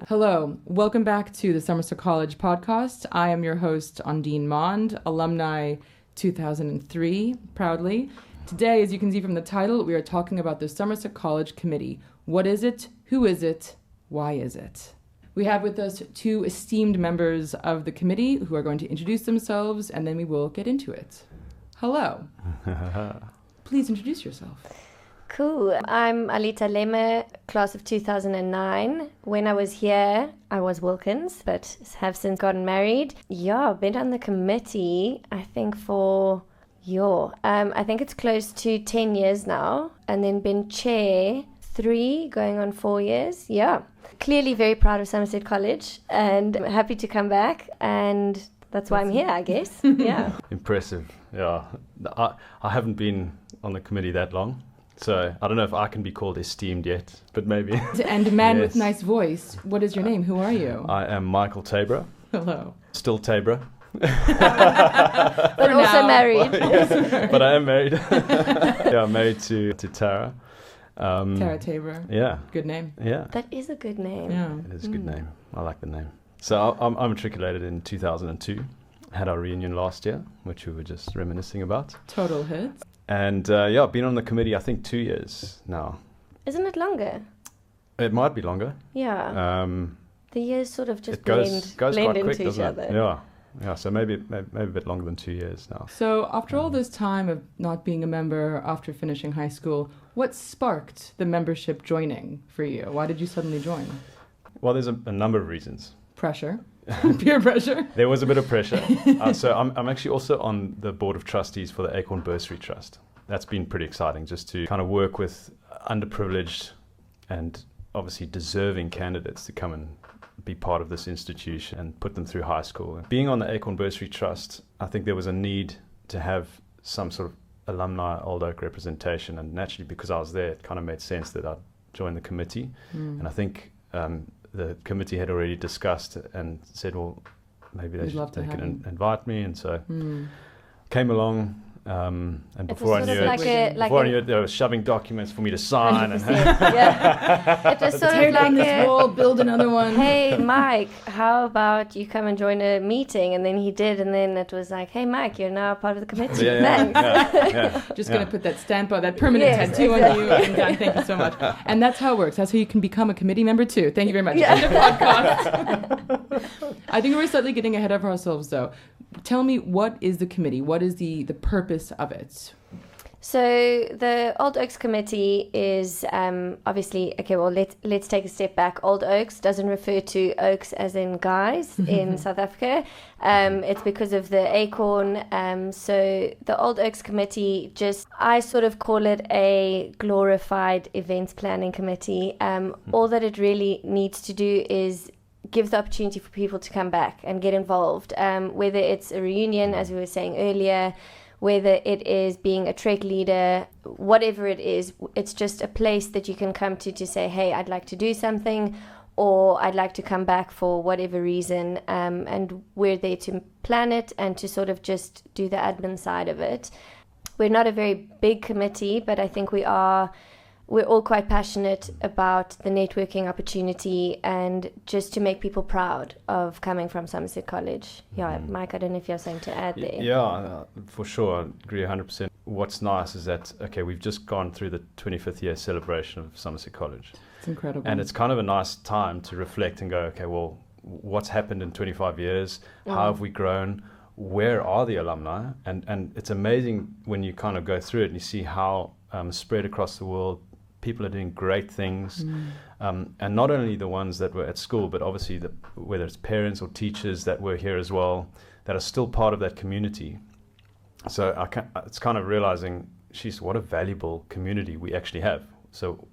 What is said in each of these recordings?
Hello, welcome back to the Somerset College podcast. I am your host, Ondine Mond, alumni 2003, proudly. Today, as you can see from the title, we are talking about the Somerset College Committee. What is it? Who is it? Why is it? We have with us two esteemed members of the committee who are going to introduce themselves, and then we will get into it. Hello. Please introduce yourself. Cool. I'm Alita, Lemmer, class of 2009. When I was here, I was Wilkins, but have since gotten married. Yeah, been on the committee, I think I think it's close to 10 years now, and then been chair 3, going on 4 years. Yeah, clearly very proud of Somerset College, and I'm happy to come back, and that's why I'm here, I guess. Yeah. Impressive. Yeah, I haven't been on the committee that long. So I don't know if I can be called esteemed yet, but maybe. And a man with nice voice. What is your name? Who are you? I am Michael Taberer. Hello. Still Taberer. But also married. Yes, but I am married. Yeah, I'm married to Tara. Tara Taberer. Yeah. Good name. Yeah. That is a good name. Yeah. It is a good name. I like the name. So I'm matriculated in 2002. Had our reunion last year, which we were just reminiscing about. Total hits. And I've been on the committee, I think, 2 years now. Isn't it longer? It might be longer. Yeah. The years sort of just goes blend quite quick, into each doesn't other. it? Yeah. So maybe a bit longer than 2 years now. So after all this time of not being a member after finishing high school, what sparked the membership joining for you? Why did you suddenly join? Well, there's a number of reasons. Pressure. Peer pressure. There was a bit of pressure. So I'm actually also on the board of trustees for the Acorn Bursary Trust. That's been pretty exciting, just to kind of work with underprivileged and obviously deserving candidates to come and be part of this institution and put them through high school. Being on the Acorn Bursary Trust, I think there was a need to have some sort of alumni Old Oak representation, and naturally because I was there, it kind of made sense that I'd join the committee. And I think the committee had already discussed and said, well, maybe they can invite me, and so came along. And before I knew it, they were shoving documents for me to sign. And yeah. It was sort tear of down like this wall, build another one. Hey, Mike, how about you come and join a meeting? And then he did, and then it was like, hey, Mike, you're now part of the committee. Thanks. Just going to put that stamp on, that permanent tattoo on you. And done. Thank you so much. And that's how it works. That's how you can become a committee member too. Thank you very much. End of podcast. I think we're slightly getting ahead of ourselves, though. Tell me, what is the committee? What is the purpose of it? So the Old Oaks Committee is obviously, okay, well, let's take a step back. Old Oaks doesn't refer to oaks as in guys in South Africa. It's because of the acorn. So the Old Oaks Committee, I sort of call it a glorified events planning committee. All that it really needs to do is give the opportunity for people to come back and get involved, whether it's a reunion, as we were saying earlier, whether it is being a trek leader, whatever it is, it's just a place that you can come to say, hey, I'd like to do something, or I'd like to come back for whatever reason, and we're there to plan it and to sort of just do the admin side of it. We're not a very big committee, but I think we're all quite passionate about the networking opportunity and just to make people proud of coming from Somerset College. Yeah, Mike, I don't know if you have something to add there. Yeah, for sure. I agree 100%. What's nice is that, okay, we've just gone through the 25th year celebration of Somerset College. It's incredible. And it's kind of a nice time to reflect and go, okay, well, what's happened in 25 years? How have we grown? Where are the alumni? And it's amazing when you kind of go through it and you see how spread across the world, people are doing great things, and not only the ones that were at school, but obviously whether it's parents or teachers that were here as well, that are still part of that community. So it's kind of realizing, geez, what a valuable community we actually have. So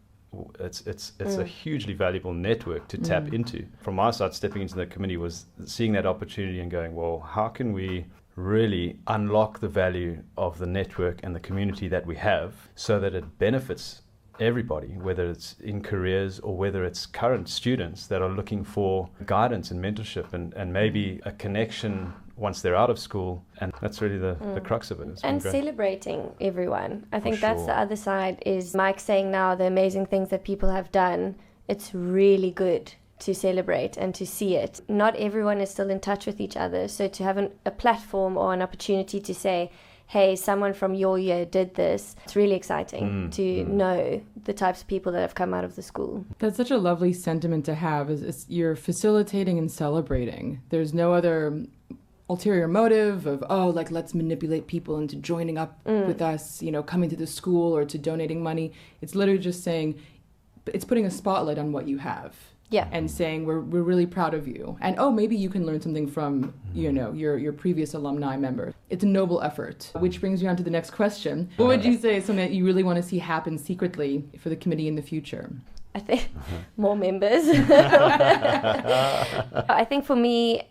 it's a hugely valuable network to tap into. From my side, stepping into the committee was seeing that opportunity and going, well, how can we really unlock the value of the network and the community that we have so that it benefits everybody, whether it's in careers or whether it's current students that are looking for guidance and mentorship and maybe a connection once they're out of school. And that's really the crux of it. And celebrating everyone. I think that's the other side, is Mike saying now the amazing things that people have done. It's really good to celebrate and to see it. Not everyone is still in touch with each other, so to have a platform or an opportunity to say, hey, someone from your year did this, it's really exciting to know the types of people that have come out of the school. That's such a lovely sentiment to have, is you're facilitating and celebrating. There's no other ulterior motive of, let's manipulate people into joining up with us, coming to the school or to donating money. It's literally just saying, it's putting a spotlight on what you have. Yeah. And saying we're really proud of you. And maybe you can learn something from, your previous alumni member. It's a noble effort, which brings me on to the next question. What would you say is something that you really want to see happen secretly for the committee in the future? I think more members. I think for me,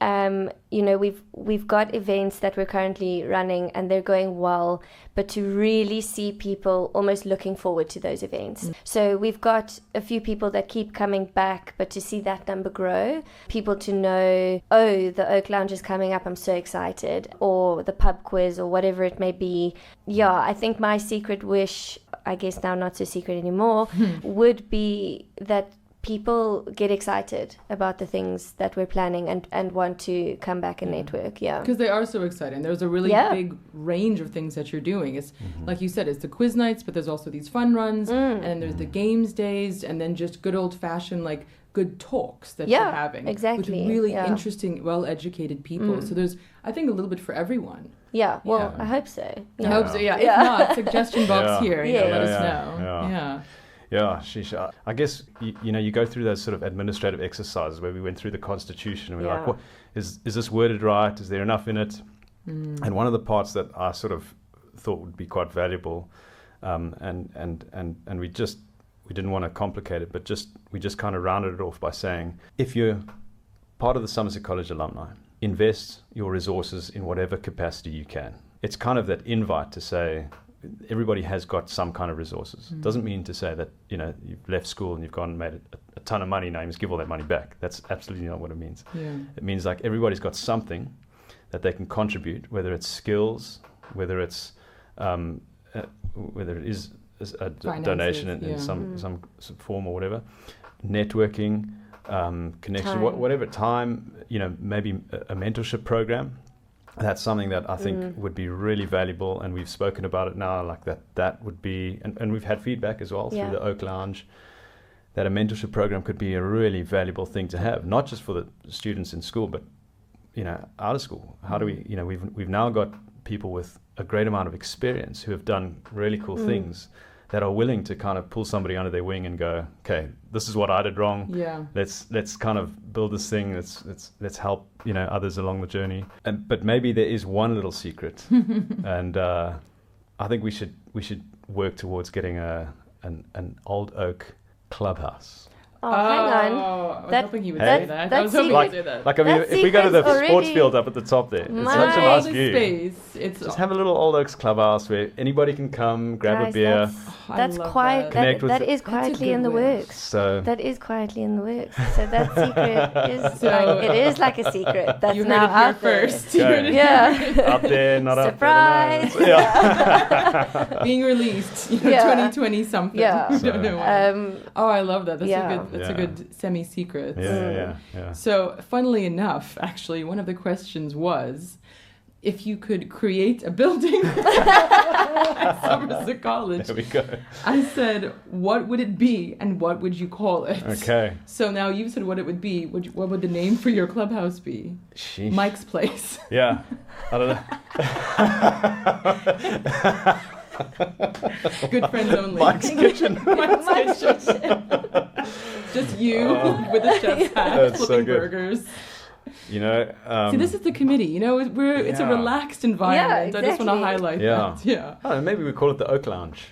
we've got events that we're currently running and they're going well, but to really see people almost looking forward to those events. So we've got a few people that keep coming back, but to see that number grow, people to know, the Oak Lounge is coming up, I'm so excited, or the pub quiz or whatever it may be. Yeah, I think my secret wish, I guess now not so secret anymore, would be that people get excited about the things that we're planning and want to come back and network. Yeah, because they are so exciting. There's a really big range of things that you're doing. It's like you said, it's the quiz nights, but there's also these fun runs, and then there's the games days, and then just good old fashioned good talks that you're having exactly with really interesting, well-educated people. So there's, I think, a little bit for everyone. Yeah, well, I hope so. I hope so, yeah. If not, suggestion box here, let us know. Yeah, sheesh. I guess, you go through those sort of administrative exercises where we went through the Constitution and we're like, what, is this worded right? Is there enough in it? And one of the parts that I sort of thought would be quite valuable, and we didn't want to complicate it, but we just kind of rounded it off by saying, if you're part of the Somerset College alumni, invest your resources in whatever capacity you can. It's kind of that invite to say, everybody has got some kind of resources. Doesn't mean to say that, you've left school and you've gone and made a ton of money, now you must give all that money back. That's absolutely not what it means. Yeah. It means everybody's got something that they can contribute, whether it's skills, whether it's whether it is a donation in some form or whatever, networking, connection, whatever, time, maybe a mentorship program. That's something that I think would be really valuable, and we've spoken about it now, that would be, and we've had feedback as well through the Oak Lounge, that a mentorship program could be a really valuable thing to have, not just for the students in school, but, out of school. How do we, we've now got people with a great amount of experience who have done really cool things that are willing to kind of pull somebody under their wing and go, okay, this is what I did wrong. Yeah. Let's kind of build this thing. Let's help others along the journey. But maybe there is one little secret, and I think we should work towards getting an Old Oak clubhouse. Oh, hang on. I was hoping he would say that. I was hoping he would say that. I mean, if we go to the sports field up at the top there, it's such a nice view. Space. Just have a little Old Oaks clubhouse where anybody can come, grab a beer. That's quiet. That is quietly in the works. So that is quietly in the works. So that secret is it is like a secret. That's you now heard it out there. first. Out there, not Surprise. Up there. Yeah. Being released. 2020 something. Yeah. We don't know when. I love that. That's a good semi-secret. Yeah. So, funnily enough, actually, one of the questions was, if you could create a building at Somerset College. There we go. I said, what would it be and what would you call it? Okay. So now you said what it would be. What would the name for your clubhouse be? Sheesh. Mike's Place. Yeah. I don't know. Good friends only. Mike's Kitchen. Mike's Kitchen. Just you with a chef's hat flipping burgers. See, this is the committee. It's a relaxed environment. Yeah, exactly. I just want to highlight that. Yeah. Oh, maybe we call it the Oak Lounge.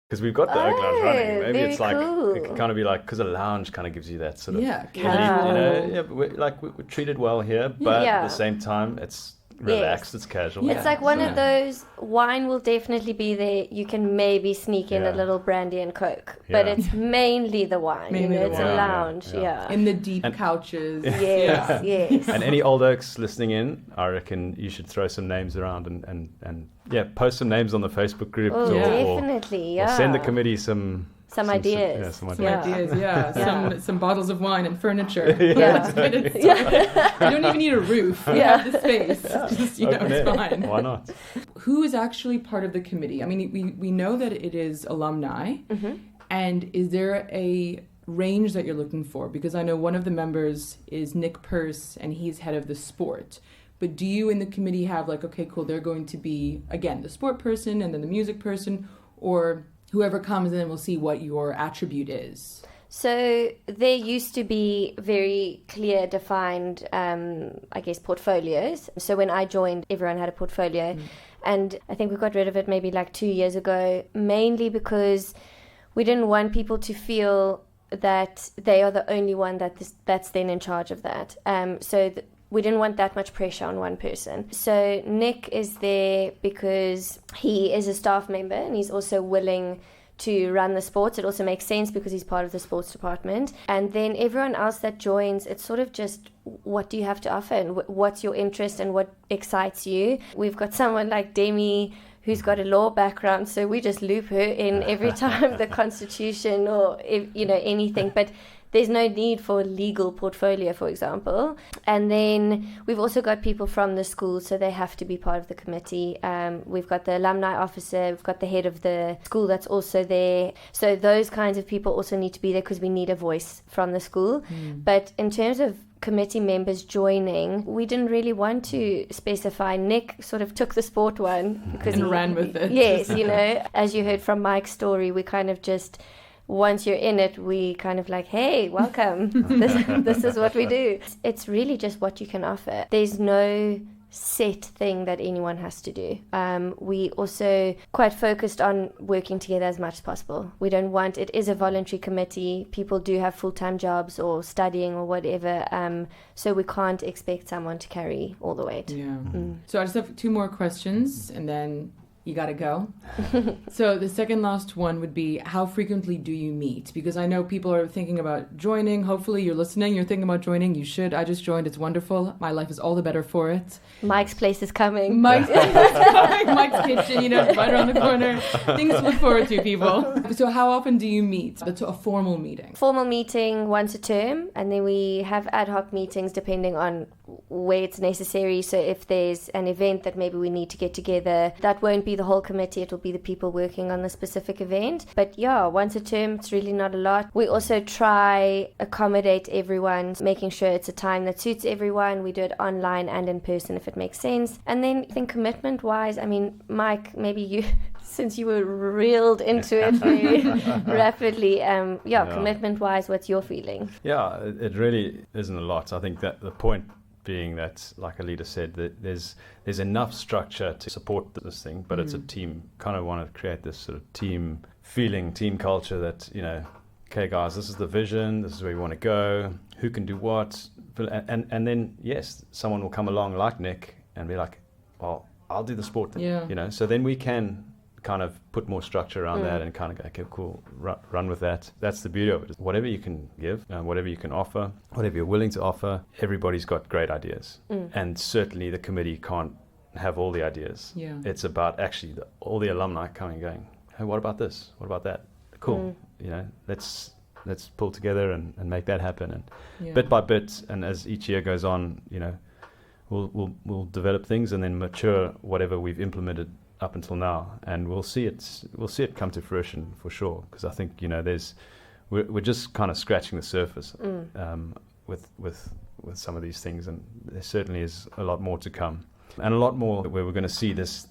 Because we've got the Oak Lounge running. Maybe it's cool. It can kind of be because a lounge kind of gives you that sort of casual. But we're treated well here, but at the same time, it's relaxed, it's casual. Yeah. It's like one of those, wine will definitely be there. You can maybe sneak in a little brandy and Coke, but it's mainly the wine. It's a lounge, In the deep couches. Yes, yes. And any old oaks listening in, I reckon you should throw some names around and post some names on the Facebook group. Oh, definitely, or send the committee some ideas. Some ideas. Some bottles of wine and furniture. You don't even need a roof. You have the space. Just, it's fine. Why not? Who is actually part of the committee? I mean, we know that it is alumni. And is there a range that you're looking for? Because I know one of the members is Nick Purse, and he's head of the sport. But do you in the committee have like, okay, cool, they're going to be, again, the sport person and then the music person, or whoever comes in will see what your attribute is? So there used to be very clear, defined, portfolios. So when I joined, everyone had a portfolio. And I think we got rid of it maybe like 2 years ago, mainly because we didn't want people to feel that they are the only one that's then in charge of that. We didn't want that much pressure on one person. So Nick is there because he is a staff member and he's also willing to run the sports. It also makes sense because he's part of the sports department. And then everyone else that joins, it's sort of just, what do you have to offer and what's your interest and what excites you? We've got someone like Demi who's got a law background, so we just loop her in every time the Constitution or anything. But there's no need for a legal portfolio, for example. And then we've also got people from the school, so they have to be part of the committee. We've got the alumni officer, we've got the head of the school that's also there. So those kinds of people also need to be there because we need a voice from the school. But in terms of committee members joining, we didn't really want to specify. Nick sort of took the sport one because he ran with it. Yes, as you heard from Mike's story, we kind of just, once you're in it, we kind of like, hey, welcome. This is what we do. It's really just what you can offer. There's no set thing that anyone has to do. We also quite focused on working together as much as possible. We don't want, it is a voluntary committee. People do have full-time jobs or studying or whatever. So we can't expect someone to carry all the weight. Yeah. So I just have 2 more questions and then you gotta go. So the second last one would be, how frequently do you meet? Because I know people are thinking about joining. Hopefully you're listening, you're thinking about joining. You should. I just joined. It's wonderful. My life is all the better for it. Mike's place is coming. Mike's kitchen, right around the corner. Things to look forward to, people. So how often do you meet? That's a formal meeting. Formal meeting once a term, and then we have ad hoc meetings depending on where it's necessary. So if there's an event that maybe we need to get together, that won't be the whole committee, it will be the people working on the specific event. But once a term, it's really not a lot. We also try accommodate everyone, making sure it's a time that suits everyone. We do it online and in person if it makes sense. And then I think commitment wise, Mike, maybe you since you were reeled into it very rapidly, commitment wise, what's your feeling? It really isn't a lot. I think that the point being that, like Alita said, that there's enough structure to support this thing, but it's a team. Kind of want to create this sort of team feeling, team culture that, okay guys, this is the vision, this is where we want to go, who can do what, and then yes, someone will come along like Nick and be like, well, I'll do the sport thing, so then we can kind of put more structure around that and kind of go, okay, cool, run with that. That's the beauty of it. Whatever you can give, whatever you can offer, whatever you're willing to offer, everybody's got great ideas. And certainly the committee can't have all the ideas. It's about actually all the alumni coming and going, hey, what about this? What about that? Cool. Let's pull together and make that happen. And bit by bit, and as each year goes on, we'll develop things and then mature whatever we've implemented up until now, and we'll see it come to fruition for sure, because I think we're just kind of scratching the surface with some of these things, and there certainly is a lot more to come, and a lot more where we're going to see this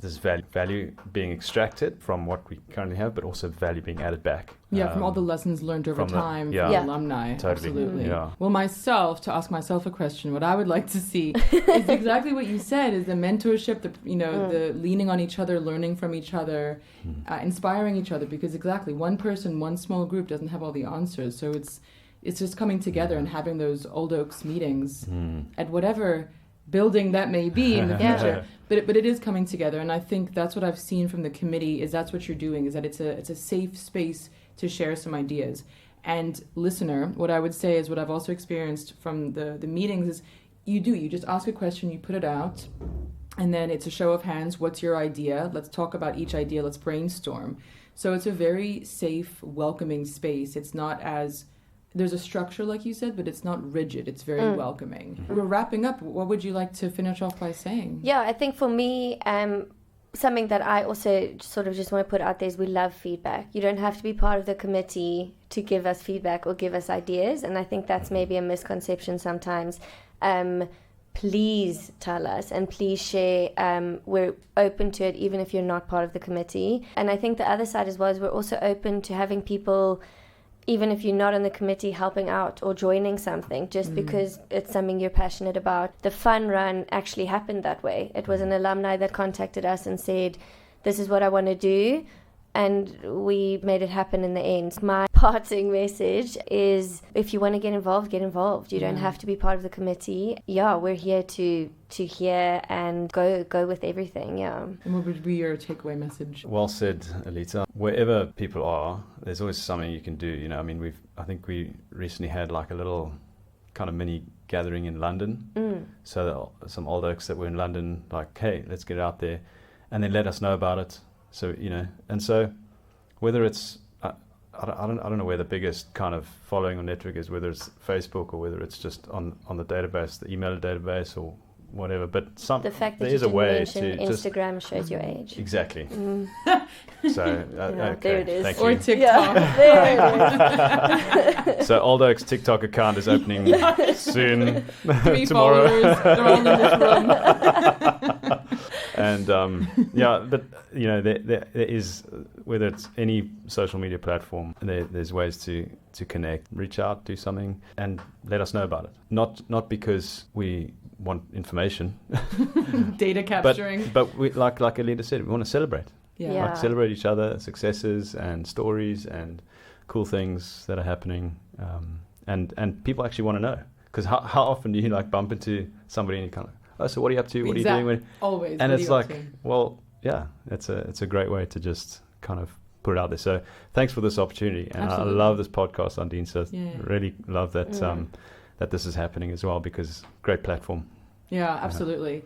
value being extracted from what we currently have, but also value being added back. From all the lessons learned over time from the alumni. Totally. Absolutely. Well, to ask myself a question, what I would like to see is exactly what you said, is the mentorship, the leaning on each other, learning from each other, inspiring each other, because exactly, one person, one small group doesn't have all the answers. So it's just coming together and having those Old Oaks meetings at whatever building that may be in the future. But it is coming together, and I think that's what I've seen from the committee, is that's what you're doing, is that it's a safe space to share some ideas. And listener, what I would say is what I've also experienced from the meetings is you just ask a question, you put it out, and then it's a show of hands. What's your idea? Let's talk about each idea. Let's brainstorm. So it's a very safe, welcoming space. It's not as... There's a structure, like you said, but it's not rigid. It's very welcoming. We're wrapping up. What would you like to finish off by saying? Yeah, I think for me, something that I also sort of just want to put out there is we love feedback. You don't have to be part of the committee to give us feedback or give us ideas. And I think that's maybe a misconception sometimes. Please tell us and please share. We're open to it, even if you're not part of the committee. And I think the other side as well is we're also open to having people, even if you're not on the committee, helping out or joining something just because it's something you're passionate about. The fun run actually happened that way. It was an alumni that contacted us and said, this is what I want to do. And we made it happen in the end. My parting message is, if you want to get involved, get involved. You don't have to be part of the committee. Yeah, we're here to hear and go with everything, yeah. And what would be your takeaway message? Well said, Alita. Wherever people are, there's always something you can do. You know, I mean, I think we recently had like a little kind of mini gathering in London. So some old oaks that were in London, like, hey, let's get out there, and then let us know about it. So, you know, and so whether it's, I don't know where the biggest kind of following or network is, whether it's Facebook or whether it's just on the database, the email database or whatever, but the fact that there is a way to Instagram shows your age. Exactly. So okay, there it is. Thank Or you. TikTok. Yeah, there it is. So Old Oak's TikTok account is opening soon. 3 tomorrow. followers. They're all in this room. And but you know, there is, whether it's any social media platform, there's ways to connect, reach out, do something, and let us know about it. Not because we want information, Data capturing. but we, like Alita said, we want to celebrate. Yeah. Like celebrate each other, successes and stories and cool things that are happening, and people actually want to know, because how often do you like bump into somebody and you kind of, oh, so what are you up to? What are you doing? Always. And What it's are you up like, to? well, yeah, it's a great way to just kind of put it out there. So thanks for this opportunity, and Absolutely. I love this podcast, Ondine. So Yeah. really love that that this is happening as well, because great platform. Yeah, absolutely.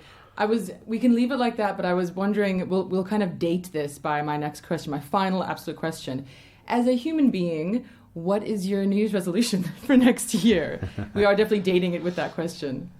We can leave it like that, but I was wondering, we'll kind of date this by my next question, my final absolute question. As a human being, what is your New Year's resolution for next year? We are definitely dating it with that question.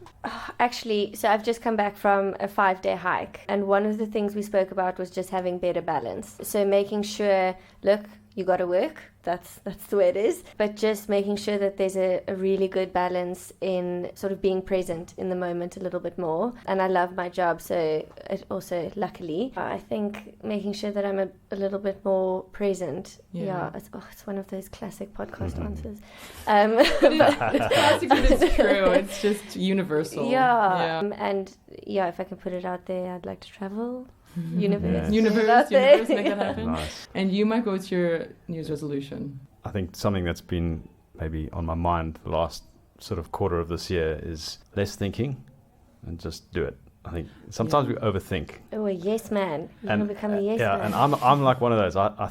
Actually, so I've just come back from a 5-day hike, and one of the things we spoke about was just having better balance. So making sure, look, you got to work. That's the way it is. But just making sure that there's a really good balance in sort of being present in the moment a little bit more. And I love my job, so it also, luckily, I think making sure that I'm a little bit more present. Yeah, it's one of those classic podcast answers. It's classic, but it's true. It's just universal. Yeah. And yeah, if I can put it out there, I'd like to travel. Universe, make that happen. Nice. And you, Michael, what's your New Year's resolution? I think something that's been maybe on my mind the last sort of quarter of this year is less thinking and just do it. I think sometimes we overthink. Oh, a yes man. You want to become a yes man. Yeah, and I'm like one of those. I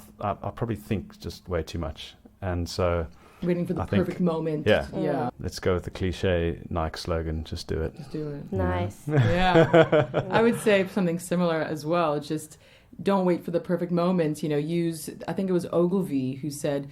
probably think just way too much, and so Waiting for the perfect moment. Yeah. Let's go with the cliche Nike slogan, just do it. Just do it. Nice. Yeah. I would say something similar as well. Just don't wait for the perfect moment. You know, I think it was Ogilvy who said,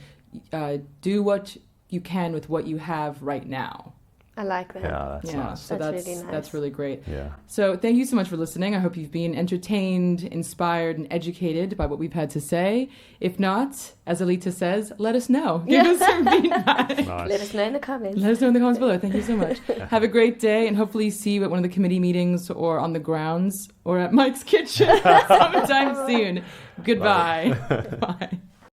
do what you can with what you have right now. I like that. Yeah, that's nice. So That's really nice. That's really great. Yeah. So thank you so much for listening. I hope you've been entertained, inspired, and educated by what we've had to say. If not, as Alita says, let us know. Give us some feedback. Nice. Let us know in the comments. Let us know in the comments below. Thank you so much. Have a great day, and hopefully see you at one of the committee meetings or on the grounds or at Mike's kitchen sometime soon. Goodbye. Bye.